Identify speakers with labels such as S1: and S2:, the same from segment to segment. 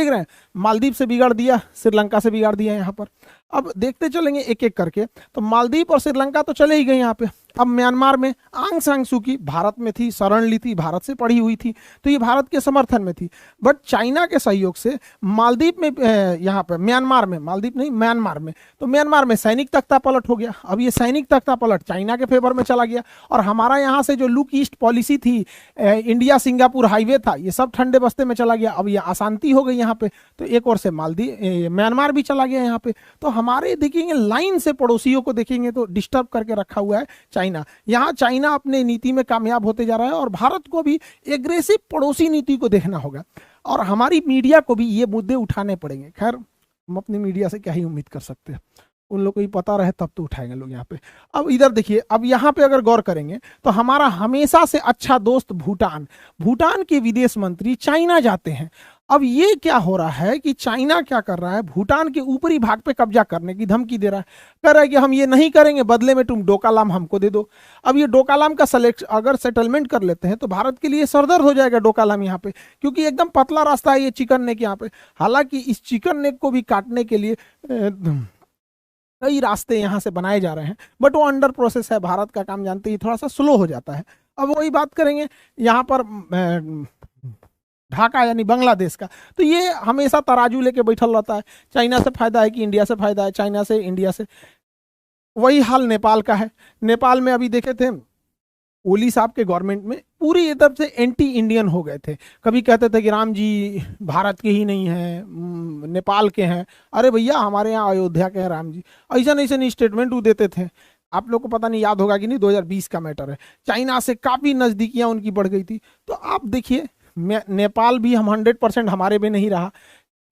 S1: देख रहे हैं, मालदीव से बिगाड़ दिया, श्रीलंका से बिगाड़ दिया यहाँ पर। अब देखते चलेंगे एक एक करके। तो मालदीव और श्रीलंका तो चले ही गए यहाँ पे। अब म्यांमार में आंग सान सू की भारत में थी, शरण ली थी, भारत से पढ़ी हुई थी, तो ये भारत के समर्थन में थी। बट चाइना के सहयोग से मालदीव में, यहाँ पर म्यांमार में, मालदीव नहीं म्यांमार में, तो म्यांमार में सैनिक तख्ता पलट हो गया। अब ये सैनिक तख्ता पलट चाइना के फेवर में चला गया, और हमारा यहाँ से जो लुक ईस्ट पॉलिसी थी, इंडिया सिंगापुर हाईवे था, ये सब ठंडे बस्ते में चला गया। अब ये अशांति हो गई यहाँ पे, तो एक और से मालदीव म्यांमार भी चला गया यहाँ पे। तो हमारे देखेंगे लाइन से पड़ोसियों को देखेंगे तो डिस्टर्ब करके रखा हुआ है चाइना। यहाँ चाइना अपने नीति में कामयाब होते जा रहा है, और भारत को भी एग्रेसिव पड़ोसी नीति को देखना होगा, और हमारी मीडिया को भी ये मुद्दे उठाने पड़ेंगे। खैर, हम अपनी मीडिया से क्या ही उम्मीद कर सकते हैं, उन लोग को ही पता रहे तब तो उठाएंगे लोग यहाँ पे। अब इधर देखिए, अब यहाँ पे अगर गौर करेंगे तो हमारा हमेशा से अच्छा दोस्त भूटान, भूटान के विदेश मंत्री चाइना जाते हैं। अब ये क्या हो रहा है कि चाइना क्या कर रहा है, भूटान के ऊपरी भाग पे कब्जा करने की धमकी दे रहा है। कह रहा है कि हम ये नहीं करेंगे, बदले में तुम डोकालाम हमको दे दो। अब ये डोकालाम का अगर सेटलमेंट कर लेते हैं तो भारत के लिए सरदर्द हो जाएगा डोकालाम यहाँ पे, क्योंकि एकदम पतला रास्ता है ये चिकन नेक यहाँ पे। हालांकि इस चिकन नेक को भी काटने के लिए कई रास्ते यहाँ से बनाए जा रहे हैं, बट वो अंडर प्रोसेस है। भारत का काम जानते ही थोड़ा सा स्लो हो जाता है। अब वही बात करेंगे यहाँ पर ढाका यानी बांग्लादेश का, तो ये हमेशा तराजू लेके बैठल रहता है। चाइना से फायदा है कि इंडिया से फायदा है, चाइना से इंडिया से। वही हाल नेपाल का है। नेपाल में अभी देखे थे ओली साहब के गवर्नमेंट में पूरी तरफ से एंटी इंडियन हो गए थे। कभी कहते थे कि राम जी भारत के ही नहीं हैं, नेपाल के हैं। अरे भैया, हमारे यहाँ अयोध्या के हैं राम जी। ऐसा नहीं स्टेटमेंट वो देते थे। आप लोग को पता नहीं याद होगा कि नहीं, 2020 का मैटर है। चाइना से काफ़ी नज़दीकियाँ उनकी बढ़ गई थी। तो आप देखिए, नेपाल भी हम 100% हमारे में नहीं रहा,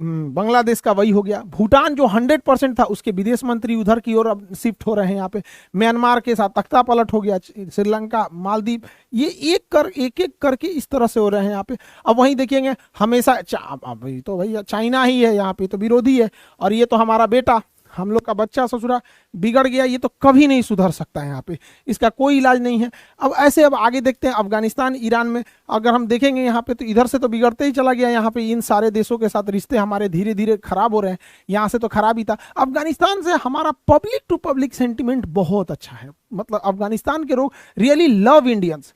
S1: बांग्लादेश का वही हो गया। भूटान जो 100% था, उसके विदेश मंत्री उधर की ओर अब शिफ्ट हो रहे हैं यहाँ पे। म्यांमार के साथ तख्ता पलट हो गया, श्रीलंका, मालदीव, ये एक एक करके इस तरह से हो रहे हैं यहाँ पे। अब वहीं देखेंगे हमेशा तो भैया चाइना ही है यहाँ पे, तो विरोधी है। और ये तो हमारा बेटा, हम लोग का बच्चा ससुरा बिगड़ गया, ये तो कभी नहीं सुधर सकता है यहाँ पे, इसका कोई इलाज नहीं है। अब ऐसे अब आगे देखते हैं अफगानिस्तान, ईरान में अगर हम देखेंगे यहाँ पे, तो इधर से तो बिगड़ते ही चला गया। यहाँ पे इन सारे देशों के साथ रिश्ते हमारे धीरे धीरे खराब हो रहे हैं। यहाँ से तो खराब ही था। अफगानिस्तान से हमारा पब्लिक टू पब्लिक सेंटिमेंट बहुत अच्छा है। मतलब अफगानिस्तान के लोग रियली लव इंडियंस।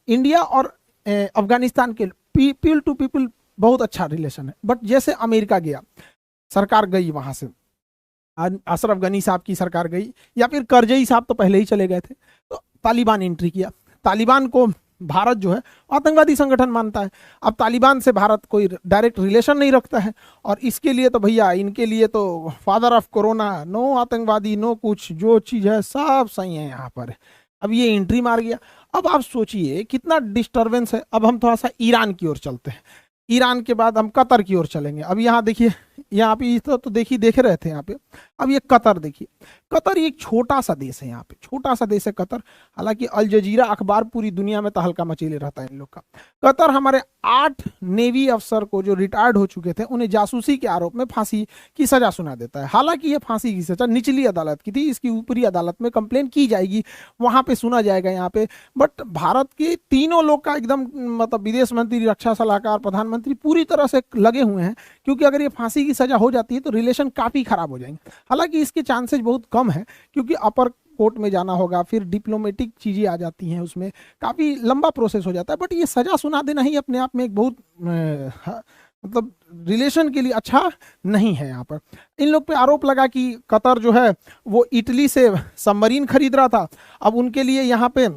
S1: इंडिया और अफगानिस्तान के पीपल टू पीपल बहुत अच्छा रिलेशन है। बट जैसे अमेरिका गया, सरकार गई वहाँ से, अशरफ गनी साहब की सरकार गई, या फिर करजई साहब तो पहले ही चले गए थे, तो तालिबान एंट्री किया। तालिबान को भारत जो है आतंकवादी संगठन मानता है। अब तालिबान से भारत कोई डायरेक्ट रिलेशन नहीं रखता है, और इसके लिए तो भैया इनके लिए तो फादर ऑफ कोरोना, नो आतंकवादी, नो कुछ, जो चीज़ है सब सही है यहाँ पर। अब ये एंट्री मार गया। अब आप सोचिए कितना डिस्टर्बेंस है। अब हम थोड़ा सा ईरान की ओर चलते हैं। ईरान के बाद हम कतर की ओर चलेंगे। अब यहाँ देखिए, यहाँ पे इस तो देखिए देख रहे थे यहाँ पे। अब ये कतर देखिए, कतर एक छोटा सा देश है, यहाँ पे छोटा सा देश है कतर। हालांकि अल जजीरा अखबार पूरी दुनिया में तहलका मचीले रहता है इन लोग का। कतर हमारे 8 नेवी अफसर को जो रिटायर्ड हो चुके थे, उन्हें जासूसी के आरोप में फांसी की सजा सुना देता है। हालांकि ये फांसी की सजा निचली अदालत की थी, इसकी ऊपरी अदालत में कंप्लेन की जाएगी, वहां पे सुना जाएगा यहाँ पे। बट भारत के तीनों लोग का एकदम मतलब विदेश मंत्री, रक्षा सलाहकार, प्रधानमंत्री पूरी तरह से लगे हुए हैं, क्योंकि अगर ये फांसी की सजा हो जाती है तो रिलेशन काफी खराब हो जाएंगे। हालांकि इसके चांसेस बहुत कम है, क्योंकि अपर कोर्ट में जाना होगा, फिर डिप्लोमेटिक चीजें आ जाती हैं, उसमें काफी लंबा प्रोसेस हो जाता है। बट ये सजा सुना देना ही अपने आप में एक बहुत मतलब रिलेशन के लिए अच्छा नहीं है। यहाँ पर इन लोग पे आरोप लगा कि कतर जो है वो इटली से सबमरीन खरीद रहा था। अब उनके लिए यहाँ पे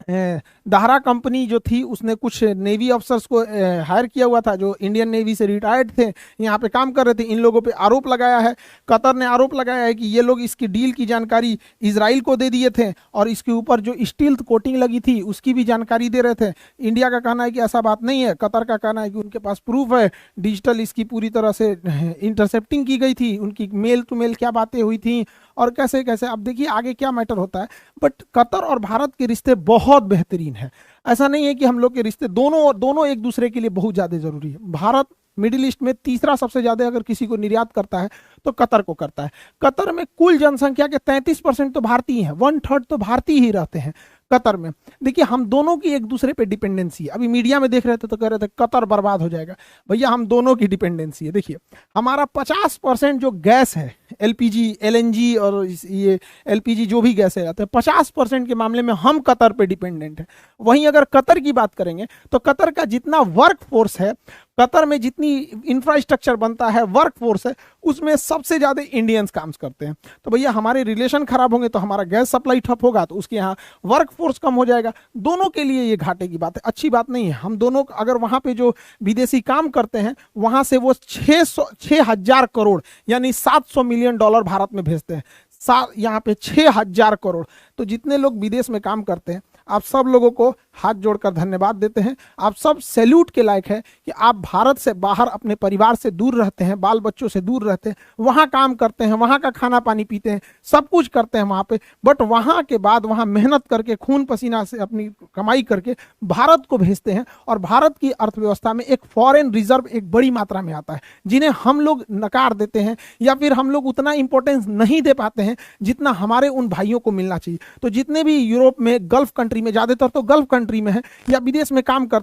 S1: दाहरा कंपनी जो थी, उसने कुछ नेवी अफसर्स को हायर किया हुआ था जो इंडियन नेवी से रिटायर्ड थे, यहाँ पे काम कर रहे थे। इन लोगों पे आरोप लगाया है, कतर ने आरोप लगाया है कि ये लोग इसकी डील की जानकारी इजराइल को दे दिए थे, और इसके ऊपर जो स्टील्थ कोटिंग लगी थी उसकी भी जानकारी दे रहे थे। इंडिया का कहना है कि ऐसा बात नहीं है। कतर का कहना है कि उनके पास प्रूफ है, डिजिटल इसकी पूरी तरह से इंटरसेप्टिंग की गई थी, उनकी मेल टू मेल क्या बातें हुई थी और कैसे कैसे। अब देखिए आगे क्या मैटर होता है। बट कतर और भारत के रिश्ते बहुत बेहतरीन है। ऐसा नहीं है कि हम लोग के रिश्ते दोनों एक दूसरे के लिए बहुत ज़्यादा जरूरी है। भारत मिडिल ईस्ट में तीसरा सबसे ज़्यादा अगर किसी को निर्यात करता है तो कतर को करता है। कतर में कुल जनसंख्या के 33% तो भारतीय हैं, 1/3 तो भारतीय ही रहते हैं। कतर में। देखिए हम दोनों की एक दूसरे पे डिपेंडेंसी है। अभी मीडिया में देख रहे थे तो कह रहे थे कतर बर्बाद हो जाएगा। भैया हम दोनों की डिपेंडेंसी है। देखिए हमारा 50% जो गैस है, एलपीजी, एलएनजी और ये एलपीजी जो भी गैस है, 50% के मामले में हम कतर पे डिपेंडेंट है। वहीं अगर कतर की बात करेंगे तो कतर का जितना वर्क फोर्स है, कतर में जितनी इंफ्रास्ट्रक्चर बनता है, वर्क फोर्स है, उसमें सबसे ज्यादा इंडियंस काम करते हैं। तो भैया हमारे रिलेशन खराब होंगे तो हमारा गैस सप्लाई ठप होगा, तो उसके यहाँ वर्क फोर्स कम हो जाएगा। दोनों के लिए ये घाटे की बात है, अच्छी बात नहीं है। हम दोनों अगर वहां पे जो विदेशी काम करते हैं वहां से वो 6,000 करोड़ यानी $700 मिलियन भारत में भेजते हैं। यहाँ पे 6,000 करोड़। तो जितने लोग विदेश में काम करते हैं, आप सब लोगों को हाथ जोड़कर धन्यवाद देते हैं। आप सब सैल्यूट के लायक है कि आप भारत से बाहर अपने परिवार से दूर रहते हैं, बाल बच्चों से दूर रहते हैं, वहाँ काम करते हैं, वहाँ का खाना पानी पीते हैं, सब कुछ करते हैं वहाँ पे। बट वहाँ के बाद वहाँ मेहनत करके, खून पसीना से अपनी कमाई करके भारत को भेजते हैं। और भारत की अर्थव्यवस्था में एक फॉरेन रिजर्व एक बड़ी मात्रा में आता है, जिन्हें हम लोग नकार देते हैं या फिर हम लोग उतना इंपॉर्टेंस नहीं दे पाते हैं जितना हमारे उन भाइयों को मिलना चाहिए। तो जितने भी यूरोप में, गल्फ कंट्री में, ज्यादातर तो गल्फ कंट्री में है या विदेश में काम करते